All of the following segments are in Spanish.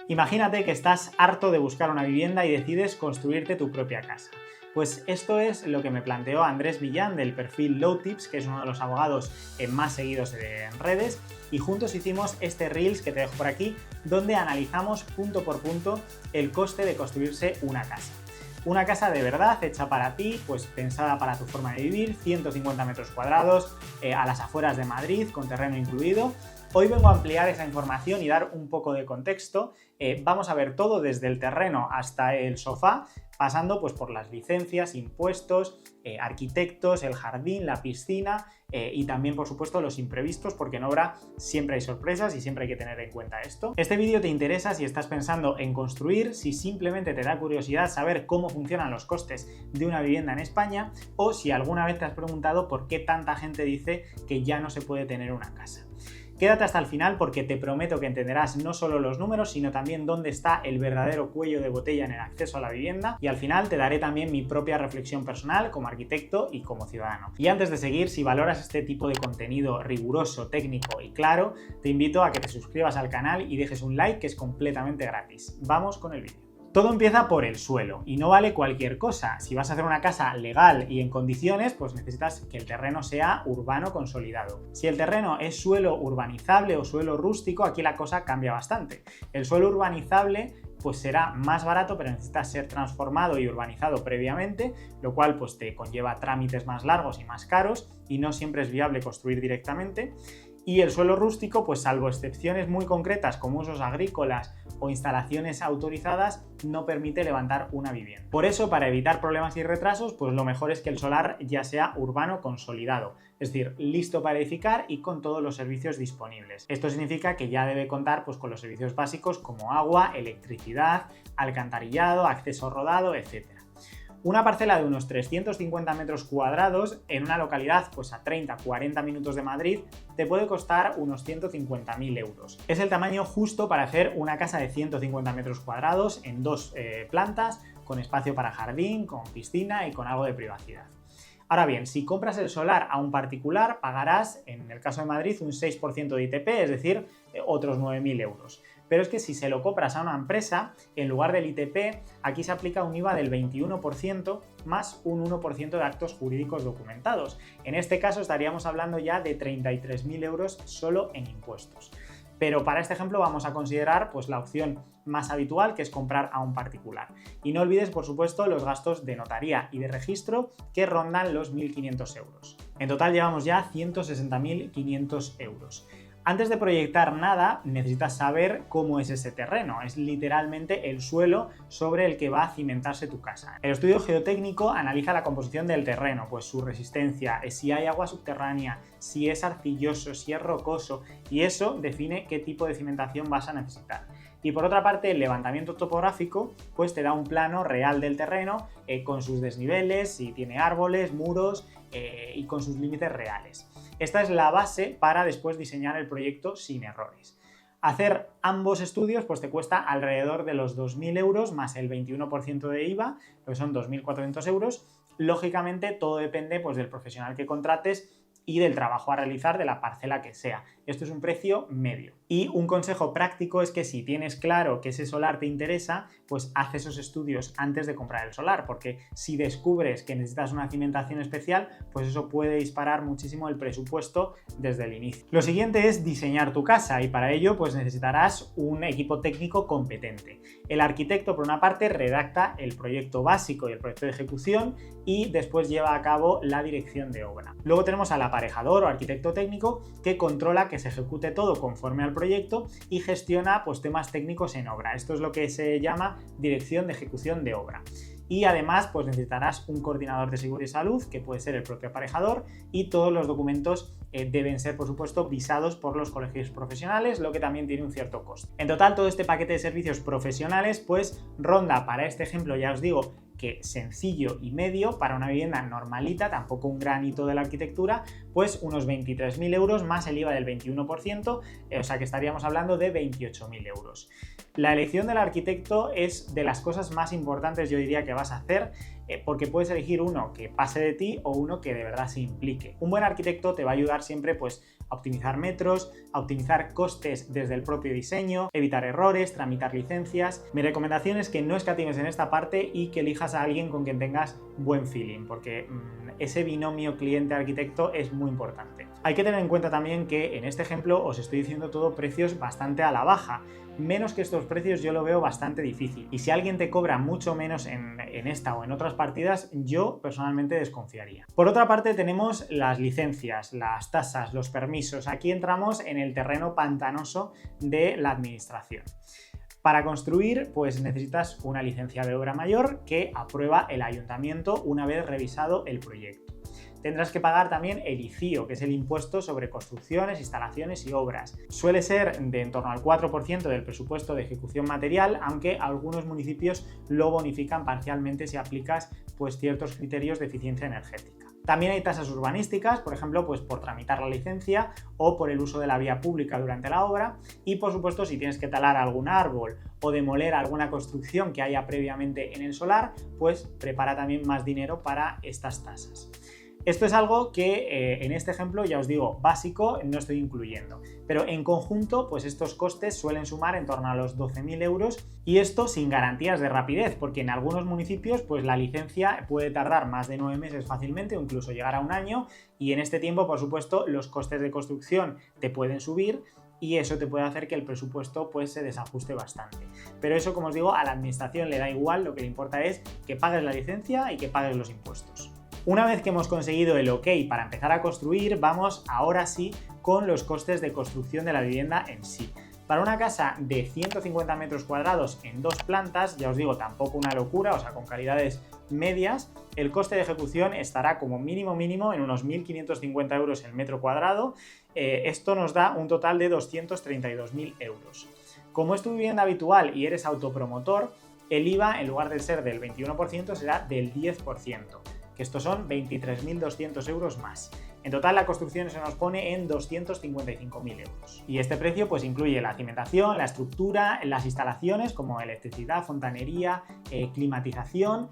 Imagínate que estás harto de buscar una vivienda y decides construirte tu propia casa. Pues esto es lo que me planteó Andrés Villán del perfil Low Tips, que es uno de los abogados más seguidos en redes, y juntos hicimos este Reels que te dejo por aquí, donde analizamos punto por punto el coste de construirse una casa. Una casa de verdad, hecha para ti, pues pensada para tu forma de vivir, 150 metros cuadrados, a las afueras de Madrid, con terreno incluido. Hoy vengo a ampliar esa información y dar un poco de contexto. Vamos a ver todo desde el terreno hasta el sofá, pasando pues por las licencias, impuestos, arquitectos, el jardín, la piscina y también, por supuesto, los imprevistos, porque en obra siempre hay sorpresas y siempre hay que tener en cuenta esto. Este vídeo te interesa si estás pensando en construir, si simplemente te da curiosidad saber cómo funcionan los costes de una vivienda en España, o si alguna vez te has preguntado por qué tanta gente dice que ya no se puede tener una casa. Quédate hasta el final porque te prometo que entenderás no solo los números, sino también dónde está el verdadero cuello de botella en el acceso a la vivienda, y al final te daré también mi propia reflexión personal como arquitecto y como ciudadano. Y antes de seguir, si valoras este tipo de contenido riguroso, técnico y claro, te invito a que te suscribas al canal y dejes un like, que es completamente gratis. Vamos con el vídeo. Todo empieza por el suelo y no vale cualquier cosa. Si vas a hacer una casa legal y en condiciones, pues necesitas que el terreno sea urbano consolidado. Si el terreno es suelo urbanizable o suelo rústico, aquí la cosa cambia bastante. El suelo urbanizable pues será más barato, pero necesita ser transformado y urbanizado previamente, lo cual pues te conlleva trámites más largos y más caros y no siempre es viable construir directamente. Y el suelo rústico, pues salvo excepciones muy concretas como usos agrícolas o instalaciones autorizadas, no permite levantar una vivienda. Por eso, para evitar problemas y retrasos, pues lo mejor es que el solar ya sea urbano consolidado, es decir, listo para edificar y con todos los servicios disponibles. Esto significa que ya debe contar pues con los servicios básicos como agua, electricidad, alcantarillado, acceso rodado, etc. Una parcela de unos 350 metros cuadrados en una localidad pues a 30-40 minutos de Madrid te puede costar unos 150.000 euros. Es el tamaño justo para hacer una casa de 150 metros cuadrados en dos plantas, con espacio para jardín, con piscina y con algo de privacidad. Ahora bien, si compras el solar a un particular, pagarás, en el caso de Madrid, un 6% de ITP, es decir, otros 9.000 euros. Pero es que si se lo compras a una empresa, en lugar del ITP, aquí se aplica un IVA del 21% más un 1% de actos jurídicos documentados. En este caso estaríamos hablando ya de 33.000 euros solo en impuestos. Pero para este ejemplo vamos a considerar pues la opción más habitual, que es comprar a un particular. Y no olvides, por supuesto, los gastos de notaría y de registro, que rondan los 1.500 euros. En total llevamos ya 160.500 euros. Antes de proyectar nada, necesitas saber cómo es ese terreno. Es literalmente el suelo sobre el que va a cimentarse tu casa. El estudio geotécnico analiza la composición del terreno, pues su resistencia, si hay agua subterránea, si es arcilloso, si es rocoso, y eso define qué tipo de cimentación vas a necesitar. Y por otra parte, el levantamiento topográfico pues te da un plano real del terreno con sus desniveles, si tiene árboles, muros y con sus límites reales. Esta es la base para después diseñar el proyecto sin errores. Hacer ambos estudios pues te cuesta alrededor de los 2.000 euros más el 21% de IVA, que son 2.400 euros. Lógicamente todo depende pues del profesional que contrates y del trabajo a realizar de la parcela que sea. Esto es un precio medio. Y un consejo práctico es que si tienes claro que ese solar te interesa, pues haz esos estudios antes de comprar el solar, porque si descubres que necesitas una cimentación especial, pues eso puede disparar muchísimo el presupuesto desde el inicio. Lo siguiente es diseñar tu casa, y para ello pues necesitarás un equipo técnico competente. El arquitecto, por una parte, redacta el proyecto básico y el proyecto de ejecución y después lleva a cabo la dirección de obra. Luego tenemos al aparejador o arquitecto técnico, que controla que se ejecute todo conforme al proyecto y gestiona pues temas técnicos en obra. Esto es lo que se llama dirección de ejecución de obra. Y además pues necesitarás un coordinador de seguridad y salud, que puede ser el propio aparejador, y todos los documentos deben ser, por supuesto, visados por los colegios profesionales, lo que también tiene un cierto coste. En total, todo este paquete de servicios profesionales pues ronda, para este ejemplo ya os digo, que sencillo y medio, para una vivienda normalita, tampoco un gran hito de la arquitectura, pues unos 23.000 euros más el IVA del 21%, o sea que estaríamos hablando de 28.000 euros. La elección del arquitecto es de las cosas más importantes, yo diría, que vas a hacer, porque puedes elegir uno que pase de ti o uno que de verdad se implique. Un buen arquitecto te va a ayudar siempre pues a optimizar metros, a optimizar costes desde el propio diseño, evitar errores, tramitar licencias. Mi recomendación es que no escatimes en esta parte y que elijas a alguien con quien tengas buen feeling, porque ese binomio cliente-arquitecto es muy importante. Hay que tener en cuenta también que en este ejemplo os estoy diciendo todo precios bastante a la baja. Menos que estos precios yo lo veo bastante difícil. Y si alguien te cobra mucho menos en esta o en otras partidas, yo personalmente desconfiaría. Por otra parte tenemos las licencias, las tasas, los permisos. Aquí entramos en el terreno pantanoso de la administración. Para construir, pues necesitas una licencia de obra mayor que aprueba el ayuntamiento una vez revisado el proyecto. Tendrás que pagar también el ICIO, que es el impuesto sobre construcciones, instalaciones y obras. Suele ser de en torno al 4% del presupuesto de ejecución material, aunque algunos municipios lo bonifican parcialmente si aplicas pues, ciertos criterios de eficiencia energética. También hay tasas urbanísticas, por ejemplo, pues por tramitar la licencia o por el uso de la vía pública durante la obra y, por supuesto, si tienes que talar algún árbol o demoler alguna construcción que haya previamente en el solar, pues prepara también más dinero para estas tasas. Esto es algo que en este ejemplo, ya os digo, básico no estoy incluyendo, pero en conjunto pues estos costes suelen sumar en torno a los 12.000 euros y esto sin garantías de rapidez, porque en algunos municipios pues la licencia puede tardar más de 9 meses fácilmente o incluso llegar a un año y en este tiempo, por supuesto, los costes de construcción te pueden subir y eso te puede hacer que el presupuesto pues se desajuste bastante. Pero eso, como os digo, a la administración le da igual, lo que le importa es que pagues la licencia y que pagues los impuestos. Una vez que hemos conseguido el OK para empezar a construir, vamos ahora sí con los costes de construcción de la vivienda en sí. Para una casa de 150 metros cuadrados en 2 plantas, ya os digo, tampoco una locura, o sea, con calidades medias, el coste de ejecución estará como mínimo en unos 1.550 euros el metro cuadrado. Esto nos da un total de 232.000 euros. Como es tu vivienda habitual y eres autopromotor, el IVA, en lugar de ser del 21%, será del 10%. Que estos son 23.200 euros más. En total la construcción se nos pone en 255.000 euros. Y este precio pues incluye la cimentación, la estructura, las instalaciones como electricidad, fontanería, climatización,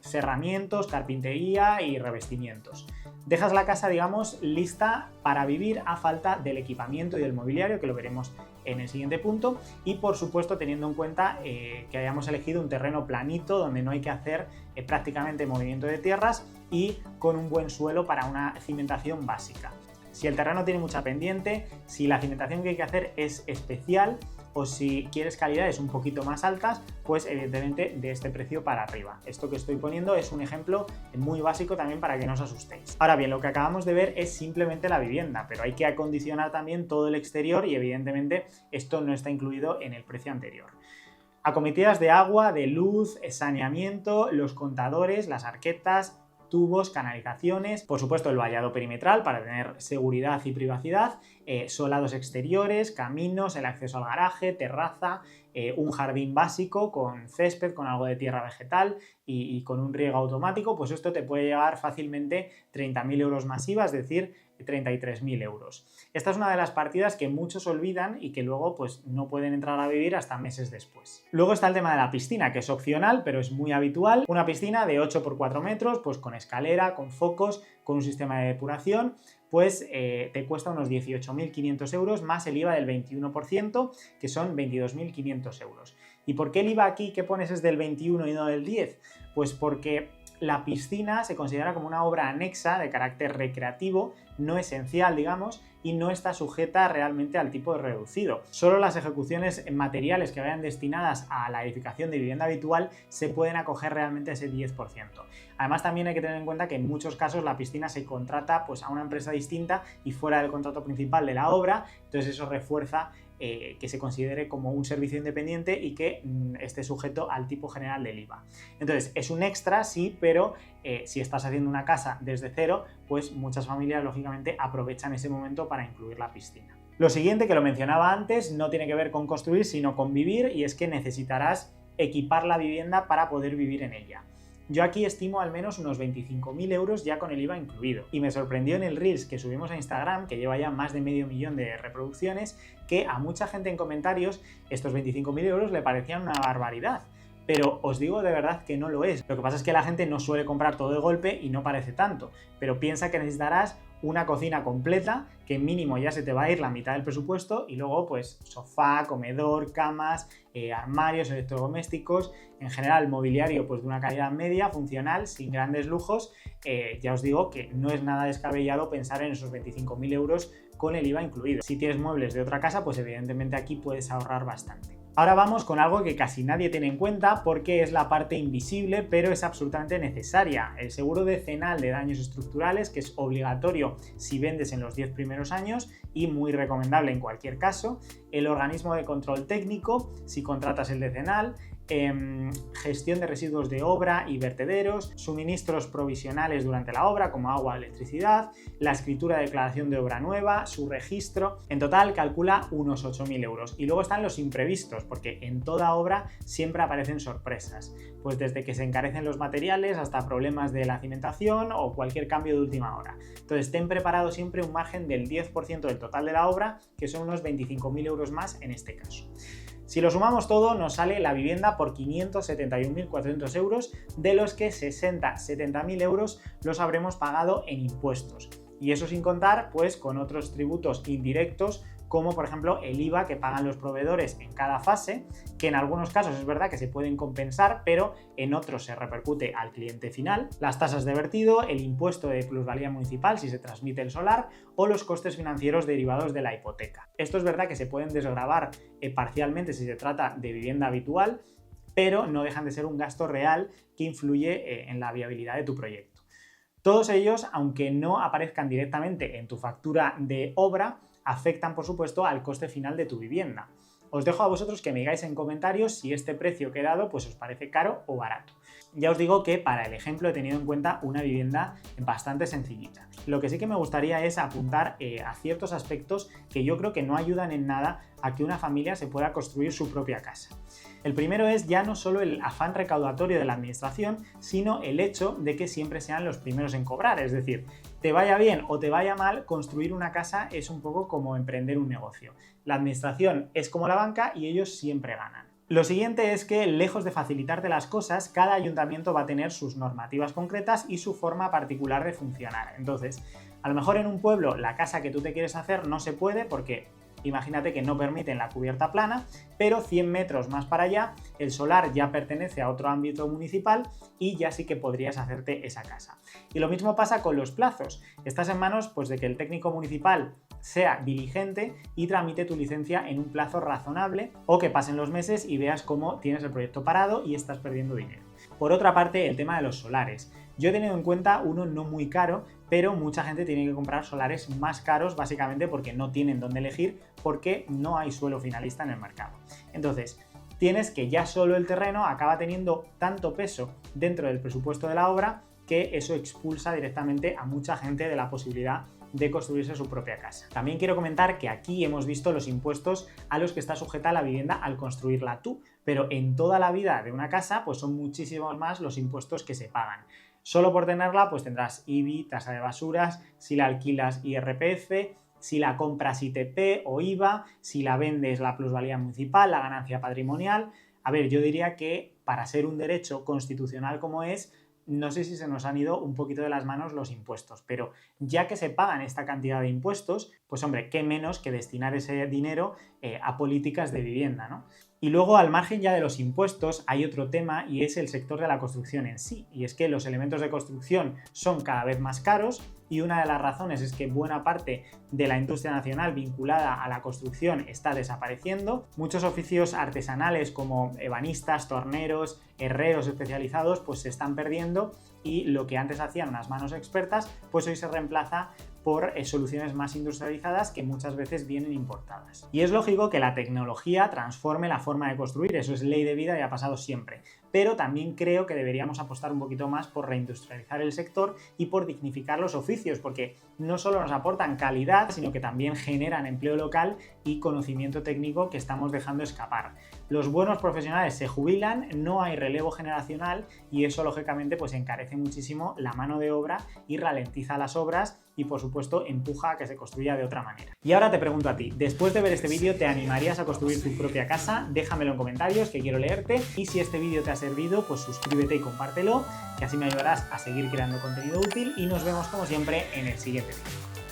cerramientos, carpintería y revestimientos. Dejas la casa, digamos, lista para vivir a falta del equipamiento y del mobiliario, que lo veremos en el siguiente punto, y por supuesto teniendo en cuenta que hayamos elegido un terreno planito donde no hay que hacer prácticamente movimiento de tierras y con un buen suelo para una cimentación básica. Si el terreno tiene mucha pendiente, si la cimentación que hay que hacer es especial o si quieres calidades un poquito más altas, pues evidentemente de este precio para arriba. Esto que estoy poniendo es un ejemplo muy básico también para que no os asustéis. Ahora bien, lo que acabamos de ver es simplemente la vivienda, pero hay que acondicionar también todo el exterior y evidentemente esto no está incluido en el precio anterior. Acometidas de agua, de luz, saneamiento, los contadores, las arquetas, tubos, canalizaciones, por supuesto el vallado perimetral para tener seguridad y privacidad, solados exteriores, caminos, el acceso al garaje, terraza, un jardín básico con césped, con algo de tierra vegetal y con un riego automático, pues esto te puede llevar fácilmente 30.000 euros más IVA, es decir, 33.000 euros. Esta es una de las partidas que muchos olvidan y que luego pues no pueden entrar a vivir hasta meses después. Luego está el tema de la piscina, que es opcional, pero es muy habitual. Una piscina de 8 por 4 metros, pues con escalera, con focos, con un sistema de depuración, pues te cuesta unos 18.500 euros más el IVA del 21%, que son 22.500 euros. ¿Y por qué el IVA aquí que pones es del 21 y no del 10? Pues porque la piscina se considera como una obra anexa de carácter recreativo, no esencial, digamos, y no está sujeta realmente al tipo de reducido. Solo las ejecuciones materiales que vayan destinadas a la edificación de vivienda habitual se pueden acoger realmente a ese 10%. Además, también hay que tener en cuenta que en muchos casos la piscina se contrata pues, a una empresa distinta y fuera del contrato principal de la obra, entonces eso refuerza que se considere como un servicio independiente y que esté sujeto al tipo general del IVA. Entonces, es un extra, sí, pero si estás haciendo una casa desde cero, pues muchas familias, lógicamente, aprovechan ese momento para incluir la piscina. Lo siguiente, que lo mencionaba antes, no tiene que ver con construir, sino con vivir, y es que necesitarás equipar la vivienda para poder vivir en ella. Yo aquí estimo al menos unos 25.000 euros ya con el IVA incluido. Y me sorprendió en el Reels que subimos a Instagram, que lleva ya más de 500.000 de reproducciones, que a mucha gente en comentarios estos 25.000 euros le parecían una barbaridad. Pero os digo de verdad que no lo es. Lo que pasa es que la gente no suele comprar todo de golpe y no parece tanto, pero piensa que necesitarás una cocina completa, que mínimo ya se te va a ir la mitad del presupuesto, y luego pues sofá, comedor, camas, armarios, electrodomésticos, en general mobiliario pues de una calidad media, funcional, sin grandes lujos. Ya os digo que no es nada descabellado pensar en esos 25.000 euros con el IVA incluido. Si tienes muebles de otra casa, pues evidentemente aquí puedes ahorrar bastante. Ahora vamos con algo que casi nadie tiene en cuenta porque es la parte invisible, pero es absolutamente necesaria. El seguro decenal de daños estructurales, que es obligatorio si vendes en los 10 primeros años y muy recomendable en cualquier caso. El organismo de control técnico, si contratas el decenal. Gestión de residuos de obra y vertederos, suministros provisionales durante la obra como agua o electricidad, la escritura de declaración de obra nueva, su registro. En total calcula unos 8.000 euros. Y luego están los imprevistos, porque en toda obra siempre aparecen sorpresas, pues desde que se encarecen los materiales hasta problemas de la cimentación o cualquier cambio de última hora. Entonces ten preparado siempre un margen del 10% del total de la obra, que son unos 25.000 euros más en este caso. Si lo sumamos todo, nos sale la vivienda por 571.400 euros, de los que 70.000 euros los habremos pagado en impuestos. Y eso sin contar pues con otros tributos indirectos, como por ejemplo el IVA que pagan los proveedores en cada fase, que en algunos casos es verdad que se pueden compensar, pero en otros se repercute al cliente final, las tasas de vertido, el impuesto de plusvalía municipal si se transmite el solar o los costes financieros derivados de la hipoteca. Esto es verdad que se pueden desgravar parcialmente si se trata de vivienda habitual, pero no dejan de ser un gasto real que influye en la viabilidad de tu proyecto. Todos ellos, aunque no aparezcan directamente en tu factura de obra, afectan por supuesto al coste final de tu vivienda. Os dejo a vosotros que me digáis en comentarios si este precio que he dado pues os parece caro o barato. Ya os digo que para el ejemplo he tenido en cuenta una vivienda bastante sencillita. Lo que sí que me gustaría es apuntar a ciertos aspectos que yo creo que no ayudan en nada a que una familia se pueda construir su propia casa. El primero es ya no solo el afán recaudatorio de la administración, sino el hecho de que siempre sean los primeros en cobrar. Es decir, te vaya bien o te vaya mal, construir una casa es un poco como emprender un negocio. La administración es como la banca y ellos siempre ganan. Lo siguiente es que, lejos de facilitarte las cosas, cada ayuntamiento va a tener sus normativas concretas y su forma particular de funcionar. Entonces, a lo mejor en un pueblo la casa que tú te quieres hacer no se puede porque imagínate que no permiten la cubierta plana, pero 100 metros más para allá el solar ya pertenece a otro ámbito municipal y ya sí que podrías hacerte esa casa. Y lo mismo pasa con los plazos. Estás en manos pues de que el técnico municipal sea diligente y tramite tu licencia en un plazo razonable, o que pasen los meses y veas cómo tienes el proyecto parado y estás perdiendo dinero. Por otra parte, el tema de los solares. Yo he tenido en cuenta uno no muy caro, pero mucha gente tiene que comprar solares más caros básicamente porque no tienen dónde elegir, porque no hay suelo finalista en el mercado. Entonces, tienes que ya solo el terreno acaba teniendo tanto peso dentro del presupuesto de la obra que eso expulsa directamente a mucha gente de la posibilidad de construirse su propia casa. También quiero comentar que aquí hemos visto los impuestos a los que está sujeta la vivienda al construirla tú, pero en toda la vida de una casa pues son muchísimos más los impuestos que se pagan. Solo por tenerla pues tendrás IBI, tasa de basuras, si la alquilas IRPF, si la compras ITP o IVA, si la vendes la plusvalía municipal, la ganancia patrimonial. A ver, yo diría que para ser un derecho constitucional como es, no sé si se nos han ido un poquito de las manos los impuestos, pero ya que se pagan esta cantidad de impuestos, pues hombre, qué menos que destinar ese dinero a políticas de vivienda, ¿no? Y luego, al margen ya de los impuestos, hay otro tema y es el sector de la construcción en sí. Y es que los elementos de construcción son cada vez más caros y una de las razones es que buena parte de la industria nacional vinculada a la construcción está desapareciendo. Muchos oficios artesanales como ebanistas, torneros, herreros especializados pues se están perdiendo y lo que antes hacían unas manos expertas pues hoy se reemplaza por soluciones más industrializadas que muchas veces vienen importadas. Y es lógico que la tecnología transforme la forma de construir, eso es ley de vida y ha pasado siempre. Pero también creo que deberíamos apostar un poquito más por reindustrializar el sector y por dignificar los oficios, porque no solo nos aportan calidad, sino que también generan empleo local y conocimiento técnico que estamos dejando escapar. Los buenos profesionales se jubilan, no hay relevo generacional y eso lógicamente pues encarece muchísimo la mano de obra y ralentiza las obras y por supuesto empuja a que se construya de otra manera. Y ahora te pregunto a ti, después de ver este vídeo, ¿te animarías a construir tu propia casa? Déjamelo en comentarios que quiero leerte, y si este vídeo te ha servido, pues suscríbete y compártelo, que así me ayudarás a seguir creando contenido útil, y nos vemos como siempre en el siguiente vídeo.